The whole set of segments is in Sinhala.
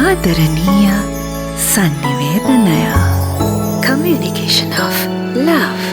ආදරණීය sannivedanaය. Communication of love.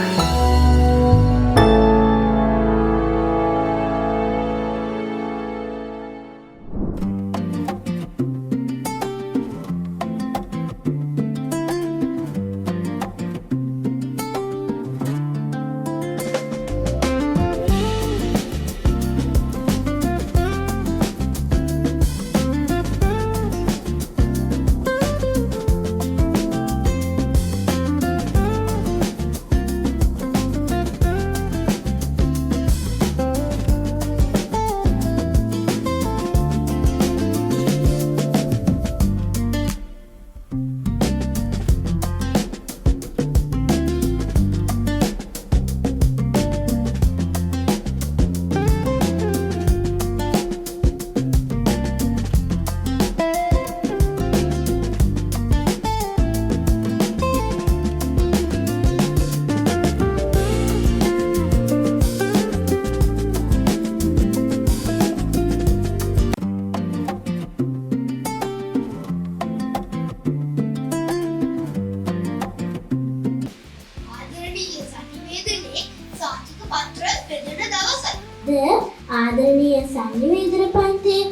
ආදරණීය සංනිවේදන පන්තියේ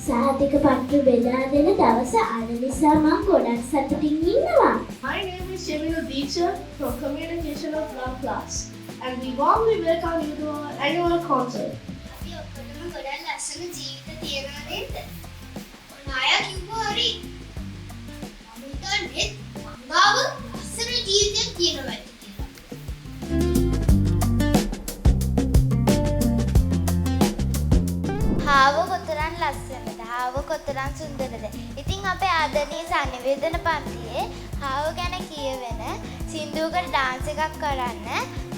සහතික පත්‍ර බෙදා දෙන දවස අද නිසා මම ගොඩක් සතුටින් ඉන්නවා. My name is Shamila Deecha from Communication of Love class and we warmly welcome you to our annual concert. අපි ඔක්කොටම ගොඩක් ලස්සන ජීවිත තියනවා නේද? ඔනායා කිව්වා හරි. මම හිතන්නේ මංගාව ලස්සන ජීවිතයක් තියෙනවා කියලා. හාව කොතරම් ලස්සනද, හාව කොතරම් සුන්දරද. ඉතින් අපේ ආදරණීය සංනිවේදන පන්තියේ හාව ගැන කියවෙන සින්දුවකට ඩාන්ස් එකක් කරන්න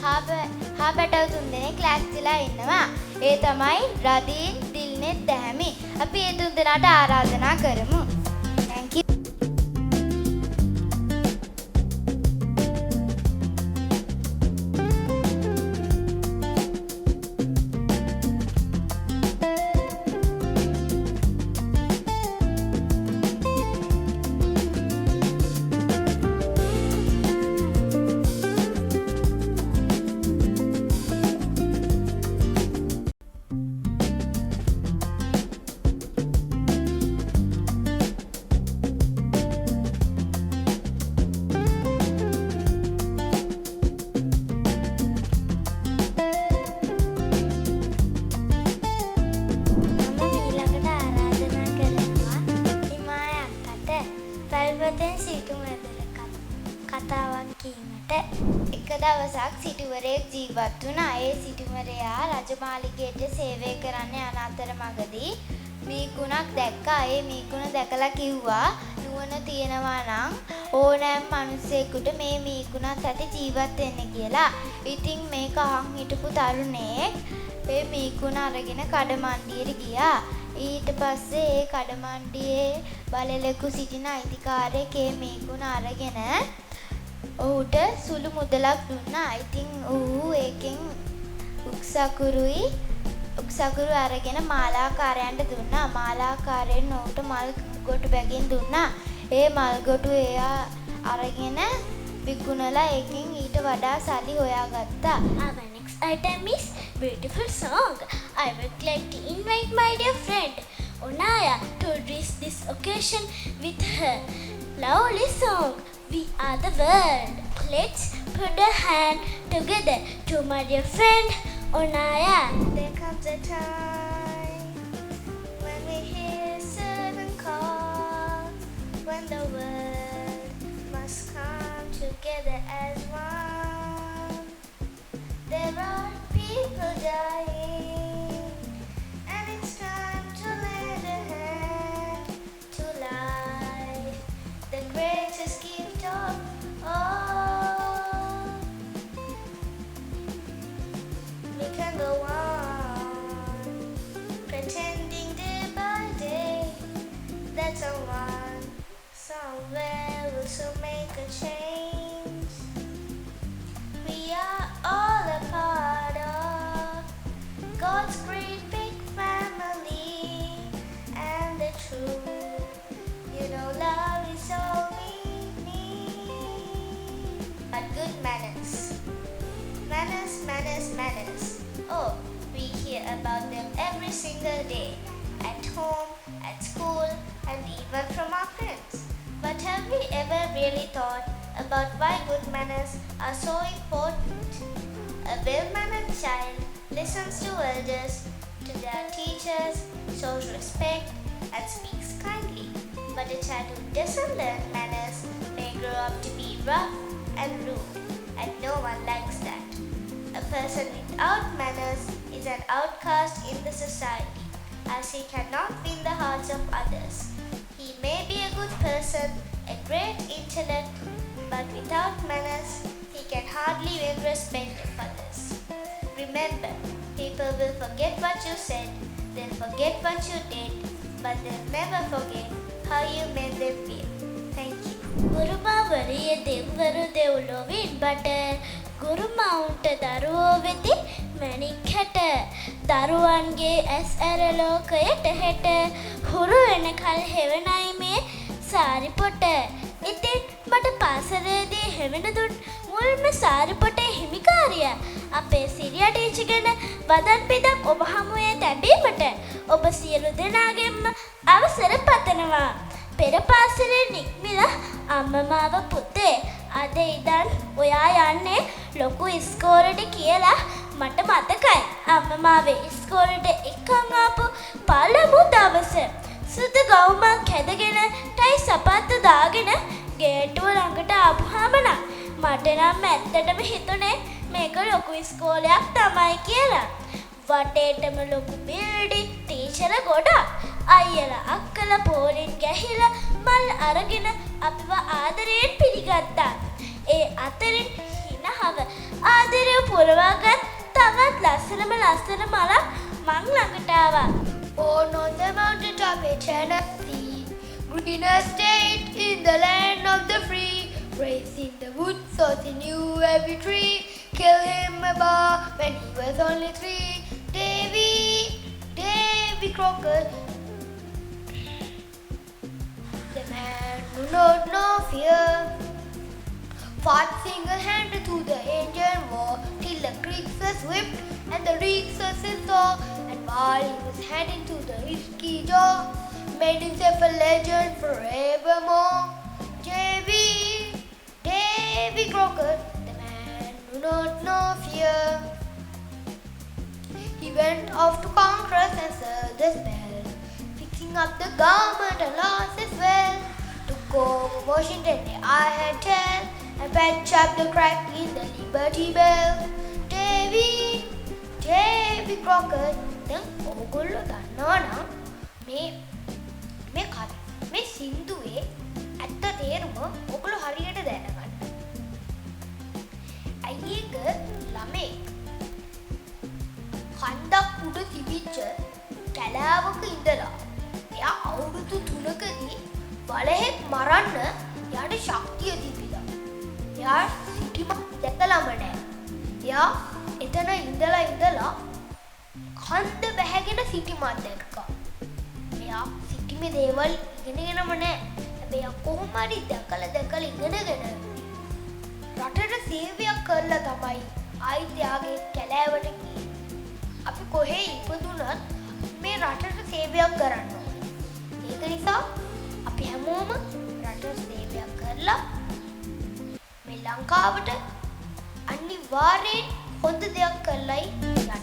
හා පැටව තුන්දෙනෙක් ලෑස්තිලා ඉන්නවා. ඒ තමයි රදීන්, දිල්නෙත්, දැහැමි. අපි ඒ තුන්දෙනාට ආරාධනා කරමු. Thank you. කතාවක් කීමට එක දවසක් සිටුවරයෙක් ජීවත් වුණා. ඒ සිටුවරයා රජමාලිගයට සේවය කරන්න යන අතරමඟදී මීකුණක් දැක්කා. ඒ මීකුණ දැකලා කිව්වා නුවණ තියනවා නම් ඕනෑම මිනිසෙකුට මේ මීකුණත් ඇති ජීවත් වෙන්න කියලා. ඉතින් මේක අහන් හිටපු තරුණයෙක් ඒ මීකුණ අරගෙන කඩමණ්ඩියට ගියා. ඊට පස්සේ ඒ කඩමණ්ඩියේ බලලෙකු සිටින අයිතිකාරයෙක් ඒ මීකුණ අරගෙන ඔහුට සුළු මුදලක් දුන්නා. ඉතින් ඔහු ඒකෙන් උක්සකුරු අරගෙන මාලාකාරයන්ට දුන්නා. මාලාකාරයෙන් ඔහුට මල් ගොටු බැගින් දුන්නා. ඒ මල් ගොටු එයා අරගෙන විකුණලා ඒකෙන් ඊට වඩා සල්ලි හොයාගත්තා. Our next item is beautiful song. I would like to invite my dear friend Onaya to grace this occasion with her lovely song, We Are the World. Let's put a hand together to my dear friend Onaya. There comes a time when we hear a certain call, when the world must come together as one. There are people dying, and it's time to lend a hand to life, the greatest gift of all. We can go on pretending day by day that someone somewhere will soon make a change. We are all a part of God's great big family, and the truth, you know manners. Oh, we hear about them every single day, at home, at school, and even from our friends. But have we ever really thought about why good manners are so important? A well-mannered child listens to elders, to their teachers, shows respect, and speaks kindly. But a child who doesn't learn manners may grow up to be rough and rude, and no one likes that. A person without manners is an outcast in the society, as he cannot win the hearts of others. He may be a good person, a great intellect, but without manners, he can hardly win respect of others. Remember, people will forget what you said, they'll forget what you did, but they'll never forget how you made them feel. Thank you. ගුරුමාවරිය දෙව්වරු දෙව්ලොවින් බට ගුරුමවුන්ට දරුවෝ වෙති මැණික් හැට දරුවන්ගේ ඇස් ඇර ලෝකයට හෙට හුරු වෙනකල් හෙවනයි මේ සාරිපොට ඉතින් මට පාසලේදී හෙවෙන දුන් මුල්ම සාරිපොටේ හිමිකාරිය අපේ සිරියා ටීචර් ගැන වදන් පිටක් ඔබ හමුවේ තැබීමට ඔබ සියලු දෙනාගෙන්ම අවසර පතනවා පෙර පාසලේ නික්මිලා අම්මමාව පුතේ අද ඉඳන් ඔයා යන්නේ ලොකු ඉස්කෝලේට කියලා මට මතකයි අම්මමාවේ ඉස්කෝලේට එක්කන් ආපු පළමු දවස සුදු ගවුමක් හැදගෙන ටයි සපත්තු දාගෙන ගේට්ටුව ළඟට ආපුවාම නම් මට නම් ඇත්තටම හිතුනේ මේක ලොකු ඉස්කෝලයක් තමයි කියලා වටේටම ලොකු බිල්ඩින් ටීචර්ලා ගොඩක් අයියලා අක්කලා පෝලින් ගැහිලා මල් අරගෙන අපිව ආදරයෙන් පිළිගත්තා. ඒ අතරින් හිනහව ආදරය පුරවාගත් තවත් ලස්සනම ලස්සන මලක් මං ළඟට ආවා. Born on the mountain top of Tennessee, greener state in the land of the free. Raised in the woods, so he knew every tree. Kill him a bar when he was only 3. Davy Crocker, the man who knowed no fear, fought single-handed through the Indian War till the creeks was whipped and the reeks was saw. And while he was heading to the risky door, made himself a legend forevermore. Davy Crocker, the man who knowed no fear. He went off to Congress and served the spell, fixing up the government and laws as well. Took over Washington, I had tell, and patch up the crack in the Liberty Bell. Davy Crocker, දැන් ඕගොල්ලෝ දන්නවා නම් මේ සින්දුවේ ඇත්ත තේරුම ඔගොල්ලෝ හරියට දැනගන්න. ඇයි ඒක ළමෙක් කන්දක් උඩ තිබිච්ච කැලෑවක ඉඳලා එයා අවුරුදු 3කදී බලහෙක් මරන්න එයාට ශක්තිය තිබිලා. එයා සිටිමත් දැකලම නෑ. එයා එතන ඉඳලා කන්ද බැහැගෙන සිටිමත් දැක්කා. එයා සිටිමේ දේවල් ඉගෙනගෙනම නෑ. හැබැයි කොහොම හරි දැකලා ඉගෙනගෙන රටට සේවයක් කරලා තමයි ආයිත් එයාගේ කැලෑවට ගියේ. අපි කොහේ ඉපදුනත් මේ රටට සේවයක් කරන්න ඕනේ. ඒක නිසා අපි හැමෝම රටට සේවයක් කරලා මේ ලංකාවට අනිවාර්යෙන් හොඳ දෙයක් කරලයි යන්න ඕනේ.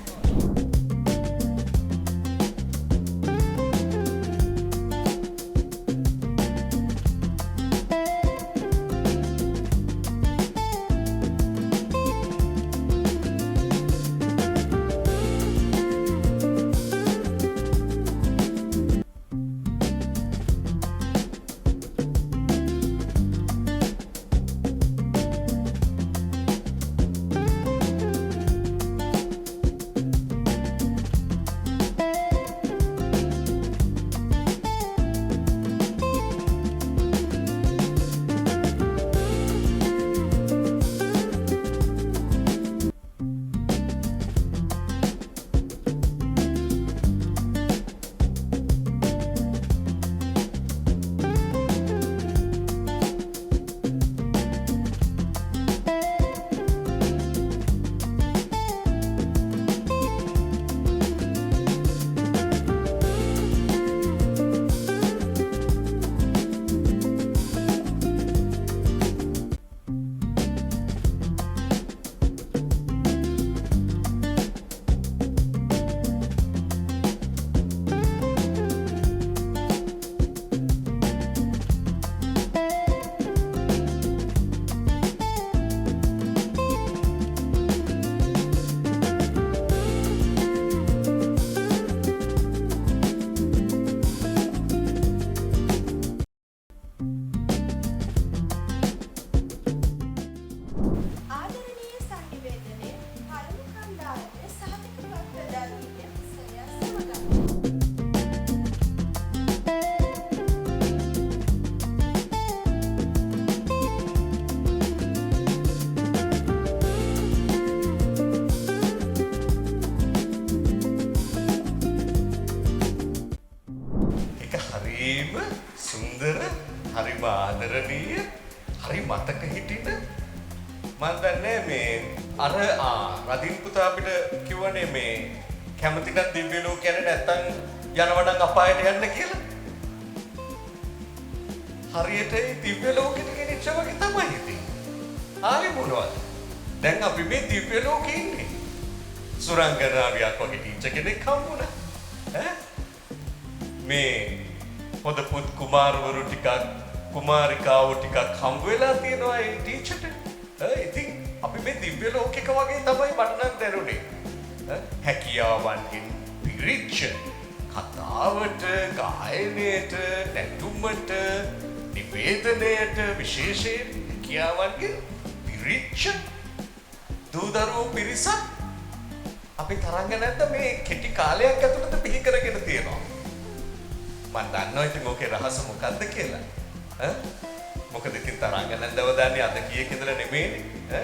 හරිම සුන්දර, හරිම ආදරණීය, හරි මතක හිටින මන් දන්නේ මේ අර රදින් පුතා අපිට කිව්වනේ මේ කැමති නම් දිව්‍ය ලෝකයට නැත්තම් යනවනම් අපායට යන්න කියලා. හරියට ඒ දිව්‍ය ලෝකෙට ගෙනිච්ච වගේ තමයි ඉතින්. ආරි මොනවද? දැන් අපි මේ දිව්‍ය ලෝකේ ඉන්නේ. සුරංගනාවියක් වගේ ටීචර් කෙනෙක් හම්බුණා. ඈ මේ හොඳ පුත් කුමාරවරු ටිකක් කුමාරිකාවෝ ටිකක් හම්බ වෙලා තියෙනවා ඒ ටීචර්ට. ඉතින් අපි මේ දිව්‍ය ලෝකෙක වගේ තමයි මට නම් දැනුනේ. හැකියාවන්ගෙන් පිරිච්ච කතාවට, ගායනයට, නැටුමට, නිවේදනයට විශේෂයෙන් හැකියාවන්ගෙන් පිරිච්ච දූදරුවෝ පිරිසක් අපි තරංග නැද්ද මේ කෙටි කාලයක් ඇතුළත බිහි කරගෙන තියෙනවා. මම දන්නවා ඉතින් ඕකේ රහස මොකද්ද කියලා. මොකද ඉතින් තරංග නැද්දව දන්නේ අද කීයක ඉඳලා නෙමෙයිනේ.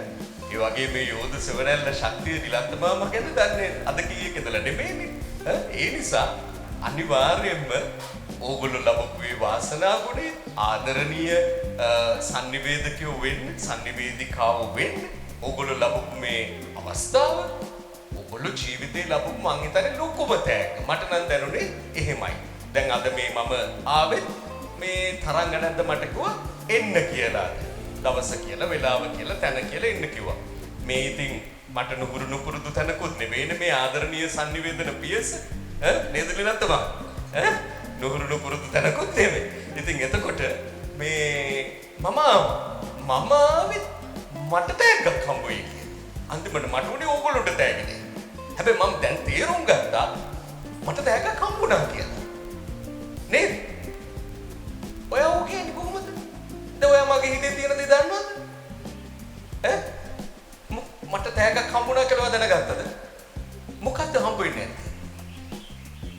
ඒ වගේ මේ යෝධ සෙවණැල්ල ශක්තිය දිලන්තමාම ගැන දන්නේ අද කීයක ඉඳලා නෙමෙයිනේ. ඒ නිසා අනිවාර්යයෙන්ම ඕගොල්ලෝ ලබපු මේ වාසනා ගුණේ ආදරණීය sannivedakayෝ වෙන්න, sannivedikaවෝ වෙන්න ඕගොල්ලෝ ලබපු මේ අවස්ථාව ඔගොල්ලෝ ජීවිතේ ලබපු මං හිතන්නේ ලොකුම තෑග්ග. මට නම් දැනුනේ එහෙමයි. දැන් අද මේ මම ආවෙත් මේ තරංග නැද්ද මට කිව්වා එන්න කියලා. දවස කියලා, වෙලාව කියලා, තැන කියලා එන්න කිව්වා. මේ ඉතින් මට නුපුරු නුපුරුදු තැනකුත් නෙවෙයිනේ මේ ආදරණීය sannivedana පියස. නේද ලිනත්තම? නුපුරු නුපුරුදු තැනකුත් නෙවෙයි. ඉතින් එතකොට මේ මම ආවෙත් මට තෑග්ගක් හම්බ වෙයි කියලා. අන්තිමට මට උනේ ඕගොල්ලොන්ට තෑග්ගනේ. හැබැයි මම දැන් තේරුම් ගත්තා මට තෑග්ගක් හම්බුණා කියලා. නේද? ඔයා ඕක කියන්නේ කොහොමද? දැන් ඔයා මගේ හිතේ තියෙන දේ දන්නවද? මට තෑග්ගක් හම්බුණා කියලා දැනගත්තද? මොකද්ද හම්බ වෙන්නේ නැත්තේ?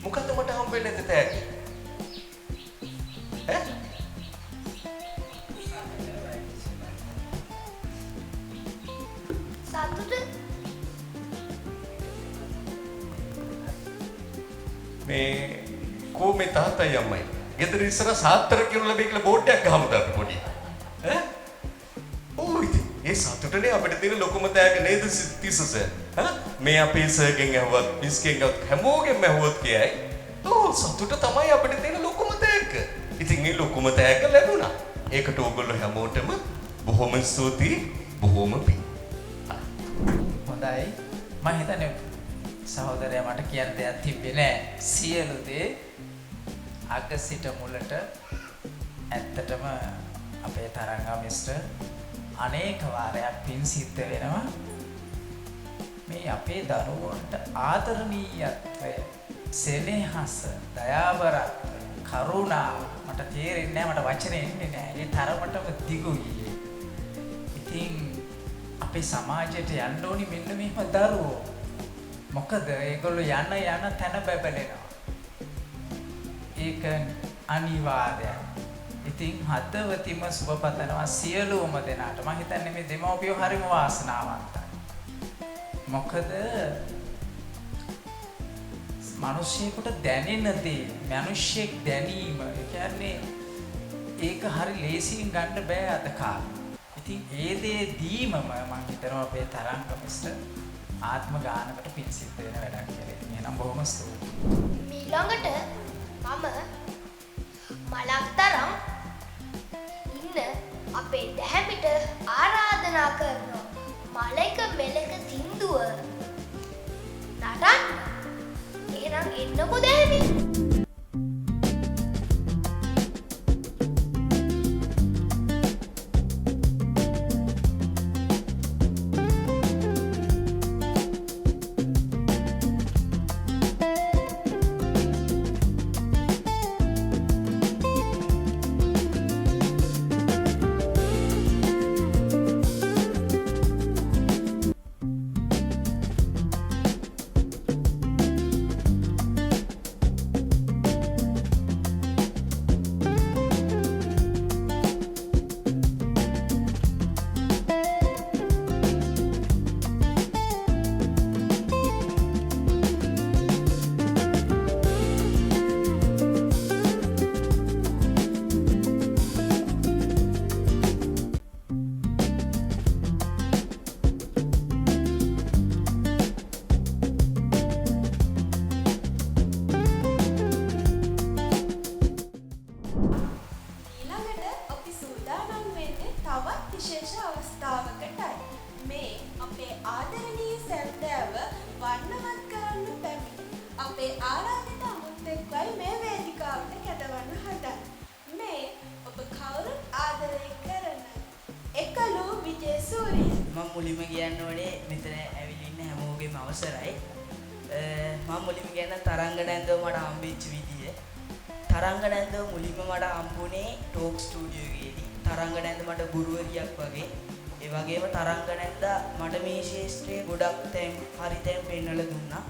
මොකද්ද මට හම්බ වෙන්නේ නැත්තේ තෑග්ග? සතුට මේ කොහොමද තාත්තයි අම්මයි ගෙදර ඉස්සර සාත්‍තර කියලා ලැබෙයි කියලා බෝඩ් එකක් ගහමුද අපි පොඩි ඔව් ඉතින් ඒ සතුටනේ අපිට තියෙන ලොකුම තෑග්ග නේද තිස්සස මේ අපේ සර්ගෙන් ඇහුවත් මිස්ගෙන් ඇහුවත් හැමෝගෙම ඇහුවත් කියයි ඔව් සතුට තමයි අපිට තියෙන ලොකුම තෑග්ග ඉතින් මේ ලොකුම තෑග්ග ලැබුණා ඒකට ඕගොල්ලෝ හැමෝටම බොහොම ස්තුතියි බොහොම පිං හොඳයි මම හිතන්නේ සහෝදරයා මට කියන්න දෙයක් තිබ්බේ නෑ සියලු දේ අග සිට මුලට ඇත්තටම අපේ තරංගා මිස්ටර් අනේක වාරයක් පින් සිද්ධ වෙනවා මේ අපේ දරුවන්ට ආදරණීයත්වය සෙනෙහස දයාබරත්වය කරුණාව මට තේරෙන්නේ නෑ මට වචනේ එන්නේ නෑ ඒ තරමටම දිගුයි ඉතින් අපේ සමාජයට යන්න ඕනි මෙන්න මෙහෙම දරුවෝ මොකද ඒගොල්ලෝ යන තැන බබලෙනවා ඒක අනිවාර්යයි ඉතින් හදවතින්ම සුබ පතනවා සියලුම දෙනාට මම හිතන්නේ මේ දෙමව්පියෝ හරිම වාසනාවන්තයි මොකද මිනිස්සෙකුට දැනෙන දේ මිනිස්සෙක් දැනීම ඒ කියන්නේ ඒක හරි ලේසියෙන් ගන්න බෑ අද කාලේ ඉතින් ඒ දේ දීමම මම හිතනවා අපේ තරංග මිස්ටර් ආත්ම ගානකට පින් සිද්ධ වෙන වැඩක් කියලා. ඉතින් එහෙනම් බොහොම ස්තුතියි. ඊළඟට මම මලක් තරම් ඉන්න අපේ දැහැමිට ආරාධනා කරනවා. මලක මෙලක සින්දුව නටන්න. එහෙනම් එන්නකෝ දැහැමි. මුලින්ම කියන්න ඕනේ මෙතන ඇවිල්ලා ඉන්න හැමෝගෙම අවසරයි. මම මුලින්ම කියන තරංග නැන්දව මට හම්බෙච්ච විදිය. තරංග නැන්දව මුලින්ම මට හම්බුනේ ටෝක් ස්ටුඩියෝ එකේදී. තරංග නැන්ද මට ගුරුවරියක් වගේ. ඒ වගේම තරංග නැන්ද මට මේ ශාස්ත්‍රයේ ගොඩක් හරි තැන් පෙන්වලා දුන්නා.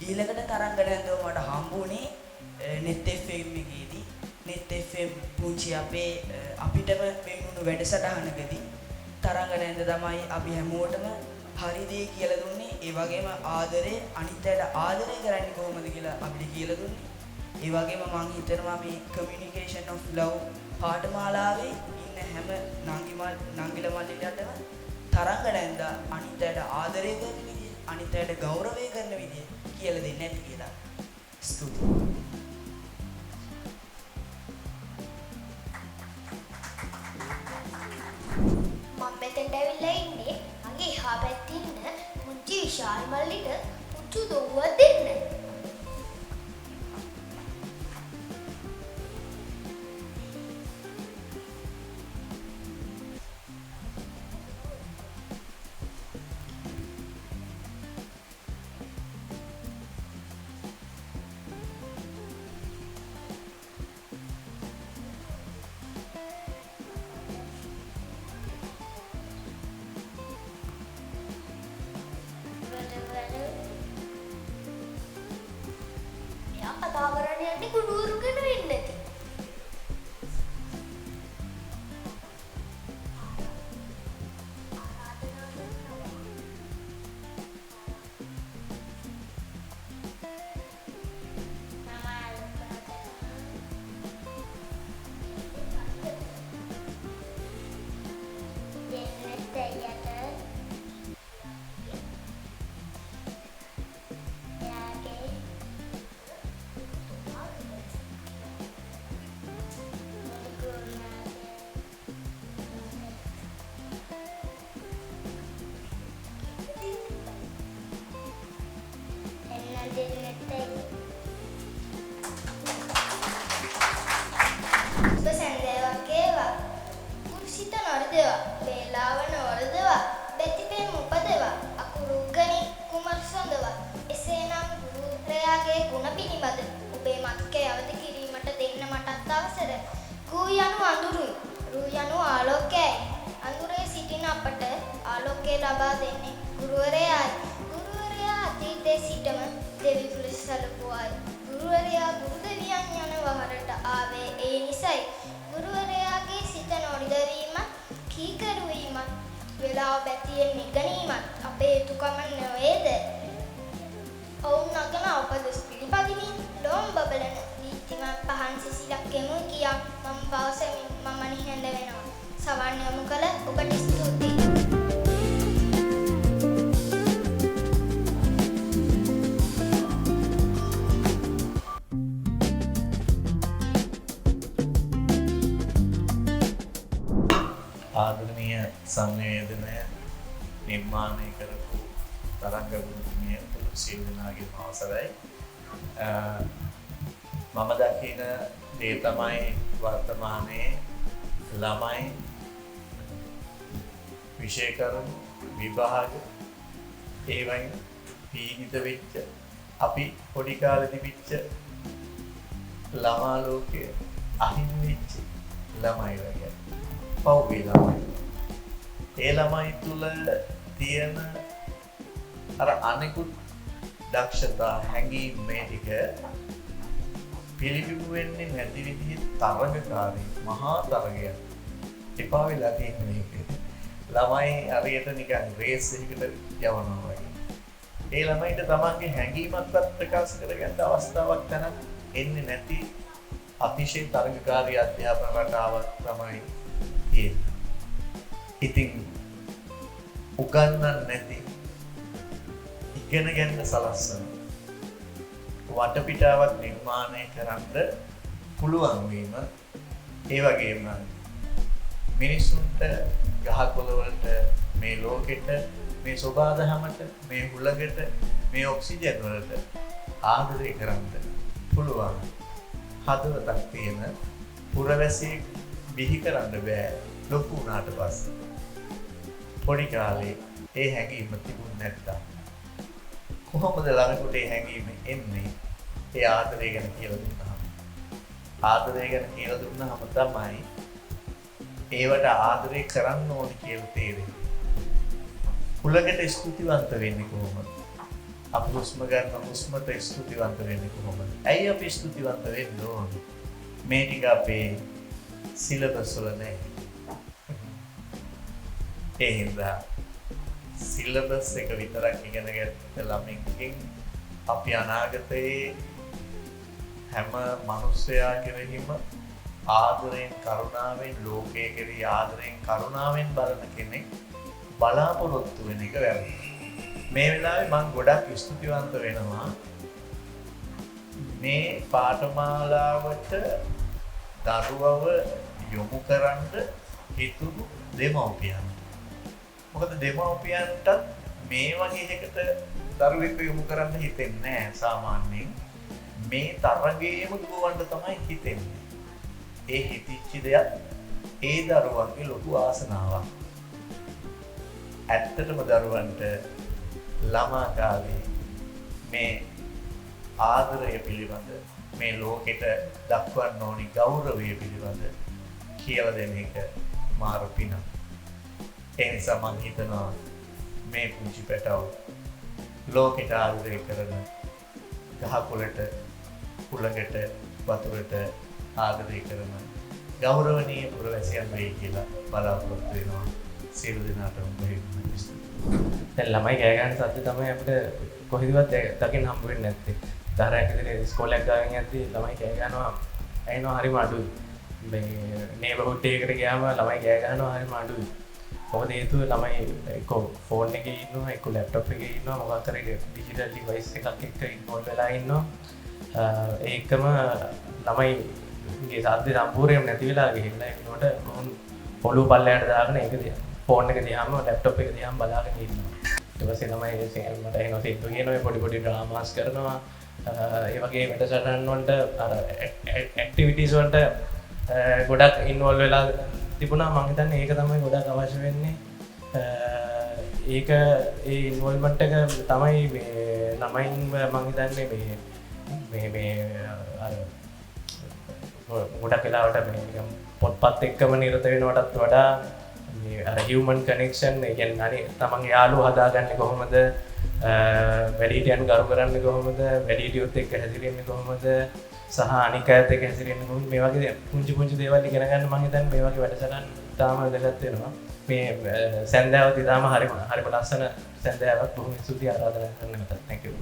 ඊළඟට තරංග නැන්දව මට හම්බුනේ net FM එකේදී. net FM පුංචි අපිටම වෙනුණු වැඩසටහනකදී තරංග නැන්ද තමයි අපි හැමෝටම හරි දේ කියලා දුන්නේ. ඒ වගේම ආදරේ අනිත් අයට ආදරය කරන්නේ කොහොමද කියලා අපිට කියලා දුන්නේ. ඒ වගේම මම හිතනවා මේ communication of love පාඨමාලාවේ ඉන්න හැම නංගිල මල්ලිලටම තරංග නැන්ද අනිත් අයට ආදරය කරන විදිය, අනිත් අයට ගෞරවය කරන විදිය කියලා දෙන්නේ නැති කියලා. ස්තුතියි. මෙතෙන්ට ඇවිල්ලා ඉන්නේ මගේ එහා පැත්තේ ඉන්න මුංචි විශාල් මල්ලිට මුංචු දොව්වක් දෙන්න. කතා කරන්න යන්නේ කුඩුවරු ගැන වෙන්නේ නැති. ආදරණීය සංවේදනය නිර්මාණය කරපු තරංග ගුරුතුමිය සියලු දෙනාගේම අවසරයි. මම දකින දේ තමයි වර්තමානයේ ළමයි විෂය කරුණු විභාග ඒවයින් පීඩිත වෙච්ච අපි පොඩි කාලේ තිබිච්ච ළමා ලෝකයේ අහිමි වෙච්ච ළමයි වගේ. පෞගේ ළමයි. ඒ ළමයි තුල තියෙන අර අනිකුත් දක්ෂතා හැඟීම් මේ ටික පිළිබිඹු වෙන්නේ නැති විදිහේ තරඟකාරී මහා තරගයක්. එපා වෙලා තියෙන මේක. ළමයි හරියට නිකන් රේස් එකකට යවනවා වගේ. ඒ ළමයිට තමන්ගේ හැඟීමක්වත් ප්‍රකාශ කරගන්න අවස්ථාවක් තනක් එන්නේ නැති අතිශය තරඟකාරී අධ්‍යාපන රටාවක් තමයි තියෙන්නේ. ඉතින් උගන්නන්න නැති ඉගෙන ගන්න සලස්සන වටපිටාවක් නිර්මාණය කරන්න පුළුවන් වීම ඒ වගේම මිනිස්සුන්ට ගහකොළ වලට මේ ලෝකෙට මේ සබාදහමට මේ හුලඟට මේ ඔක්සිජන් වලට ආදරය කරන්න පුළුවන් හදවතක් තියෙන පුරවැසියෙක් බිහි කරන්න බෑ ලොකු වුණාට පස්සේ. පොඩි කාලේ ඒ හැඟීම තිබුණ නැත්තම් කොහොමද ළමෙකුට ඒ හැඟීම එන්නේ? ඒ ආදරය ගැන කියලා දුන්නාම. ආදරය ගැන කියලා දුන්නාම තමයි ඒවට ආදරය කරන්න ඕනේ කියලා තේරෙන්නේ. කුලකට ස්තුතිවන්ත වෙන්නේ කොහොමද? අපි හුස්ම ගන්න හුස්මට ස්තුතිවන්ත වෙන්නේ කොහොමද? ඇයි අපි ස්තුතිවන්ත වෙන්න ඕනේ? මේ ටික අපේ සිලබස් වල නැහැ. ඒ හින්දා සිලබස් එක විතරක් ඉගෙන ගත්ත ළමෙක්ගෙන් අපි අනාගතයේ හැම මිනිස්සයා කෙරෙහිම ආදරයෙන් කරුණාවෙන් ලෝකයේ කෙරෙහි ආදරයෙන් කරුණාවෙන් බලන කෙනෙක් බලාපොරොත්තු වෙන එක වැරදි. මේ වෙලාවේ මම ගොඩක් ස්තුතිවන්ත වෙනවා මේ පාඨමාලාවට දරුවව යොමු කරන්න හිතුණු දෙමව්පියන්. මොකද දෙමව්පියන්ට මේ වගේ එකකට දරුවෙක් යොමු කරන්න හිතෙන්නේ නැහැ සාමාන්‍යයෙන්. මේ තරගයේම දුවන්න තමයි හිතෙන්නේ. ඒ හිතිච්ච දෙයක් ඒ දරුවන්ගේ ලොකු ආසනාවක්. ඇත්තටම දරුවන්ට ළමා කාලේ මේ ආදරය පිළිබඳ මේ ලෝකෙට දක්වන්න ඕනි ගෞරවය පිළිබඳ කියලා දෙන එක මාර පිනක්. ඒ නිසා මම හිතනවා මේ පුංචි පැටව ලෝකෙට ආදරය කරන ගහකොළට කුලකට වතුරට ආදරය කරන ගෞරවනීය පුරවැසියන් වෙයි කියලා බලාපොරොත්තු වෙනවා. සියලු දෙනාටම බොහොම දැන් ළමයි කෑ ගන්න සද්ද තමයි අපිට කොහෙදවත් දකින්න හම්බ වෙන්නේ නැත්තේ. උදාහරණයක් විදිහට ඉස්කෝලයක් ගාගෙන යද්දී ළමයි කෑ ගන්නවා ඇයිනෝ හරිම අඩුයි. මේ නේබර්හුඩ් එකකට ගියාම ළමයි කෑ ගන්නවා හරිම අඩුයි. මොකද හේතුව ළමයි එක්ක ෆෝන් එකේ ඉන්නවා එක්ක ලැප්ටොප් එකේ ඉන්නවා මොකක් කරේ ඩිජිටල් ඩිවයිස් එකක් එක්ක ඉන්වෝල්ව් වෙලා ඉන්නවා. ඒකම ළමයිගේ සද්ද සම්පූර්ණයෙන්ම නැති වෙලා ගිහිල්ලා ඒකට පොළු පල්ලයට දාගෙන ඒක ෆෝන් එක දිහාම ලැප්ටොප් එක දිහාම බලාගෙන ඉන්නවා. ඊට පස්සේ ළමයි මට එනවා සිද්ධ කියනවා පොඩි පොඩි ඩ්‍රාමාස් කරනවා. ඒ වගේ වැඩසටහන් වලට අර ඇක්ටිවිටීස් වලට ගොඩක් ඉන්වෝල්ව් වෙලා තිබුණා. මම හිතන්නේ ඒක තමයි ගොඩක් අවශ්‍ය වෙන්නේ. ඒක ඒ ඉන්වෝල්ව්මන්ට් එක තමයි මේ ළමයින් මම හිතන්නේ මේ අර ගොඩක් වෙලාවට මේ පොත්පත් එක්කම නිරත වෙනවටත් වඩා මේ අර හියුමන් කනෙක්ෂන් ඒ කියන්නේ අනේ තමන්ගේ යාළුවෝ හදාගන්නේ කොහොමද, වැඩිහිටියන් ගරු කරන්නේ කොහොමද, වැඩිහිටියොත් එක්ක හැසිරෙන්නේ කොහොමද සහ අනික් අයත් එක්ක හැසිරෙන්නේ කොහොමද, මේ වගේ පුංචි දේවල් ඉගෙන ගන්න මම හිතන්නේ මේ වගේ වැඩසටහන් තාම වැදගත් වෙනවා. මේ සැන්දාවත් ඉතාලම හරිම ලස්සන සැන්දාවක්. බොහොම ස්තුතියි ආරාධනා කරන්නට. thank you.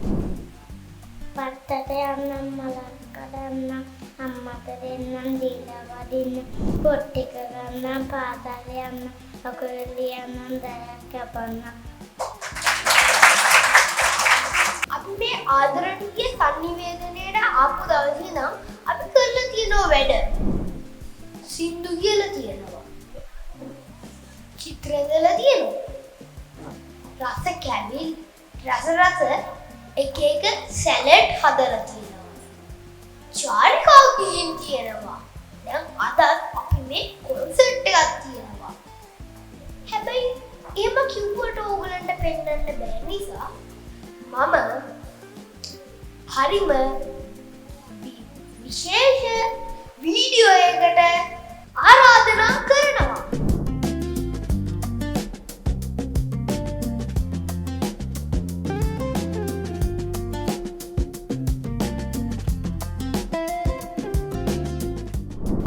පත්තට යන්නම් මලක් කඩන්න අම්මට දෙන්නම් දීලා වදින්න පොට්ටි කරන්න පාතාල යන්න අකුරලි යන්නම් දයක් කැපන්න. අපි මේ ආදරණීය සංනිවේදනයට ආපු දවසේ නම් අපි කරලා තියෙන වැඩ සින්දු කියලා තියෙනවා, චිත්‍ර දලා තියෙනවා, රස කැවිල් රස එක සැලඩ් හදලා තියෙනවා, චාරිකා ගීම් තියෙනවා. දැන් අද අපි මේ කොන්සර්ට් එකක් තියෙනවා. හැබැයි එහෙම කිව්වට ඕගලන්ට පෙන්වන්න බැරි නිසා මම හරිම විශේෂ වීඩියෝ එකකට ආරාධනා කරනවා.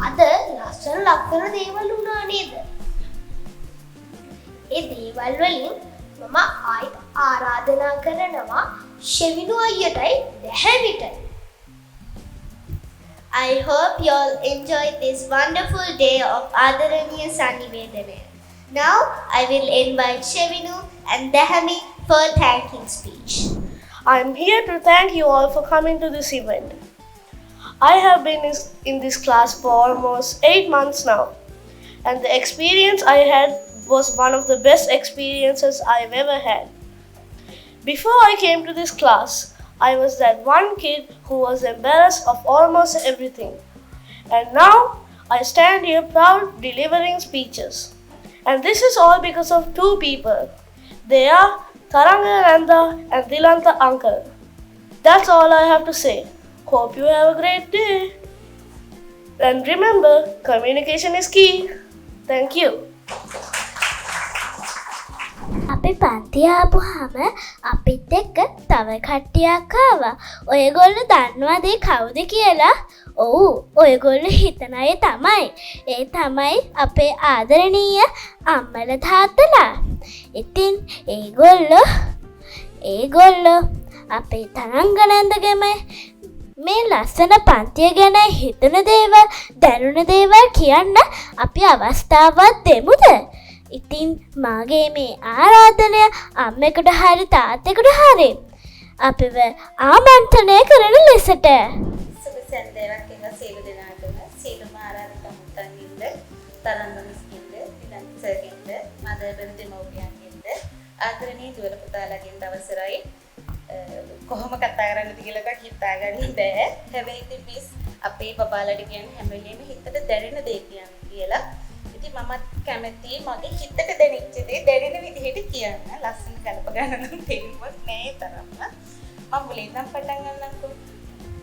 අද ලස්සන ලක්කන දේවල් වුණා නේද? ඒ දේවල් වලින් මම ආයෙත් ආරාධනා කරනවා ෂෙවිනු අයියටයි දැහැමිටයි. I hope you all enjoyed this wonderful day of Adaraniya Sannivedana. Now I will invite Shevinu and Dahami for thanking speech. I'm here to thank you all for coming to this event. I have been in this class for almost 8 months now, and the experience I had was one of the best experiences I've ever had. Before I came to this class, I was that one kid who was embarrassed of almost everything. And now I stand here proud delivering speeches. And this is all because of two people, They are Taranga Nanda and Dilanta uncle. That's all I have to say. Hope you have a great day. And remember, communication is key. Thank you. අපි පන්ති ආපුහම අපිත් එක්ක තව කට්ටියක් ආවා. ඔයගොල්ලෝ දන්නවද කවුද කියලා? ඔව්, ඔයගොල්ලෝ හිතන අය තමයි. ඒ තමයි අපේ ආදරණීය අම්මලා තාත්තලා. ඉතින් ඒගොල්ලෝ අපේ තරංගනන්දගෙම මේ ලස්සන පන්තිය ගැන හිතන දේවල්, දැනුණ දේවල් කියන්න අපි අවස්ථාවක් දෙමුද? ඉතින් මාගේ මේ ආරාධනය අම්මෙකුට හරි තාත්තෙකුට හරි අපිව ආමන්ත්‍රණය කරන ලෙසට. සුබ සන්ධ්‍යාවක් වෙන සියලු දෙනාටම සියලුම ආරාධිත මුත්තන්ගින්ද තරංග මිස්කින්ද විනන්ත සර්ගෙන්ද මදර්බන දෙමව්පියන්ගෙන්ද ආදරණීය දුවල පුතාලාගෙන්ද අවසරයි. කොහොම කතා කරන්නද කියලා එකක් හිතාගන්න බෑ. හැබැයි ඉතින් මිස් අපේ බබාලට කියන්නේ හැම වෙලේම හිතට දැනෙන දේ කියන්නේ කියලා. ඉතින් මමත් කැමතියි මගේ හිතට දැනෙච්ච දේ දැනෙන විදිහට කියන්න. ලස්සන ගලප ගන්න නම් තේරුම්වත් නෑ තරම්ම. මම මුලින්ම පටන් ගන්නම්කෝ.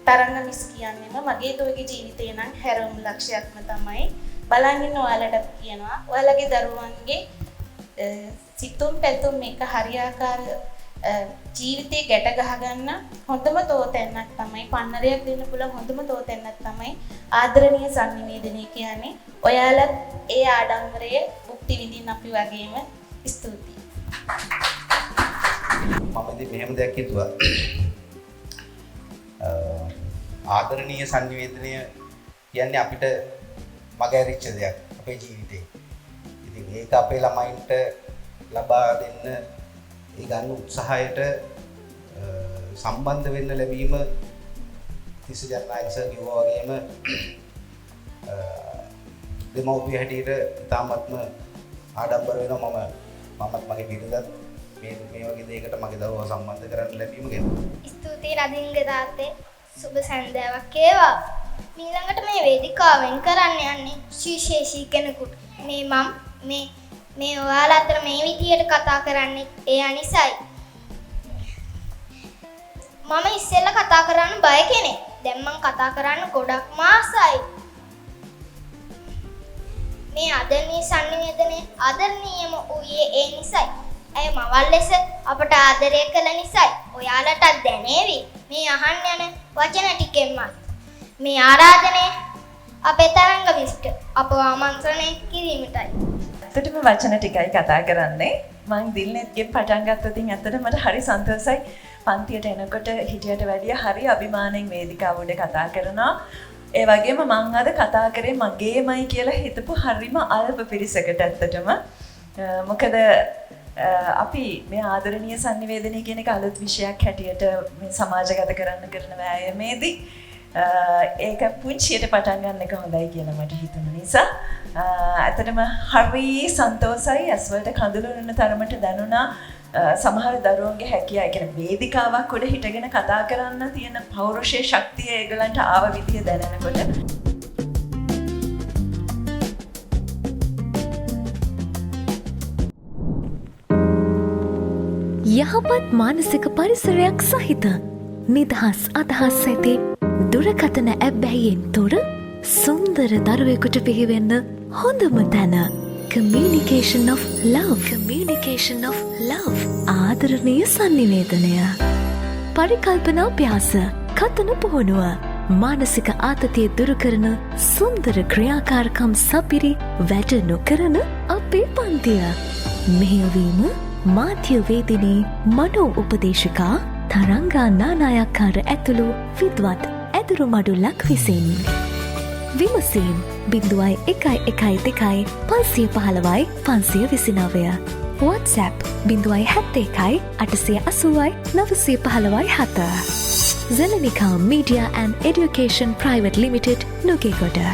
තරංග මිස් කියන්නේම මගේ දුවගේ ජීවිතේ නම් හැරවුම් ලක්ෂයක්ම තමයි. බලන් ඉන්න ඔයාලටත් කියනවා. ඔයාලගේ දරුවන්ගේ සිතුම් පැතුම් එක හරියාකාර ජීවිතේ ගැට ගහගන්න හොඳම තෝතැන්නක් තමයි, පන්නරයක් දෙන්න පුළුවන් හොඳම තෝතැන්නක් තමයි ආදරණීය සංනිවේදනය කියන්නේ. ඔයාලත් ඒ ආඩම්බරයේ භුක්ති විඳින්න අපි වගේම ස්තුතියි. මම ඉතින් මෙහෙම දෙයක් හිතුවා. ආදරණීය සංනිවේදනය කියන්නේ අපිට මගහැරිච්ච දෙයක් අපේ ජීවිතේ. ඉතින් ඒක අපේ ළමයින්ට ලබා දෙන්න ඒ ගන්න උත්සාහයට සම්බන්ධ වෙන්න ලැබීම තිස්ස ජනනායක සර් කිව්වා වගේම දෙමව්පිය හැටියට ඉතාමත්ම ආඩම්බර වෙනවා මමත් මගේ බිරිඳත් මේ වගේ දෙයකට මගේ දරුවව සම්බන්ධ කරන්න ලැබීම ගැන. ස්තුතියි රදින්ග තාත්තේ. සුබ සන්ධ්‍යාවක් වේවා. ඊළඟට මේ වේදිකාවෙන් කරන්න යන්නේ විශේෂී කෙනෙකුට. මේ ඔයාලා අතර මේ විදියට කතා කරන්නේ ඒ අනිසයි. මම ඉස්සෙල්ලා කතා කරන්න බය කෙනෙක්. දැන් මම කතා කරන්න ගොඩක් ආසයි. මේ ආදරණීය සංනිවේදනයේ ආදරණීයම ඌයේ ඒ නිසයි. ඇය මවල් ලෙස අපට ආදරය කළ නිසයි. ඔයාලටත් දැනේවි මේ අහන්න යන වචන ටිකෙන්මත්. මේ ආරාධනය අපේ තරංග මිස්ට අපව ආමන්ත්‍රණය කිරීමටයි. ඇත්තටම වචන ටිකයි කතා කරන්නේ. මං දිල්නෙත්ගෙන් පටන් ගත්තොත් ඇත්තටම මට හරි සන්තෝෂයි. පන්තියට එනකොට හිටියට වැඩිය හරි අභිමාණයෙන් වේදිකාව උඩ කතා කරනවා. ඒ වගේම මං අද කතා කරේ මගේමයි කියලා හිතපු හරිම අල්ප පිරිසකට ඇත්තටම. මොකද අපි මේ ආදරණීය සංනිවේදනය කියන එක අලුත් විෂයක් හැටියට මේ සමාජගත කරන්න කරන වෑයමේදී ඒක පුංචියට පටන් ගන්න එක හොඳයි කියලා මට හිතුන නිසා ඇත්තටම හරි සන්තෝෂයි. ඇස්වලට කඳුළු වෙන තරමට දැනුණා. සමහර දරුවන්ගේ හැකියාව, ඒ කියන්නේ වේදිකාවක් උඩ හිටගෙන කතා කරන්න තියෙන පෞරුෂයේ ශක්තිය ඒගලන්ට ආව විදිය දැනෙනකොට යහපත් මානසික පරිසරයක් සහිත නිදහස් අදහස් ඇති දුරකථන ඇබ්බැහියෙන් තොර සුන්දර දරුවෙකුට පිහිවෙන්න හොඳම තැන Communication of Love. Communication of Love. ආදරණීය සංනිවේදනය. පරිකල්පනා අභ්‍යාස, කතන පුහුණුව, මානසික ආතතිය දුරු කරන සුන්දර ක්‍රියාකාරකම් සපිරි වැඩ නොකරන අපේ පන්තිය. මෙහෙයවීම මාධ්‍යවේදිනී මනෝ උපදේශිකා තරංගා නානායක්කාර ඇතුළු විද්වත් ඇදුරු මඩුල්ලක් විසින්. විමසීම් 0112 WhatsApp 071 Zelenica Media and Education Private Limited, Nugegoda.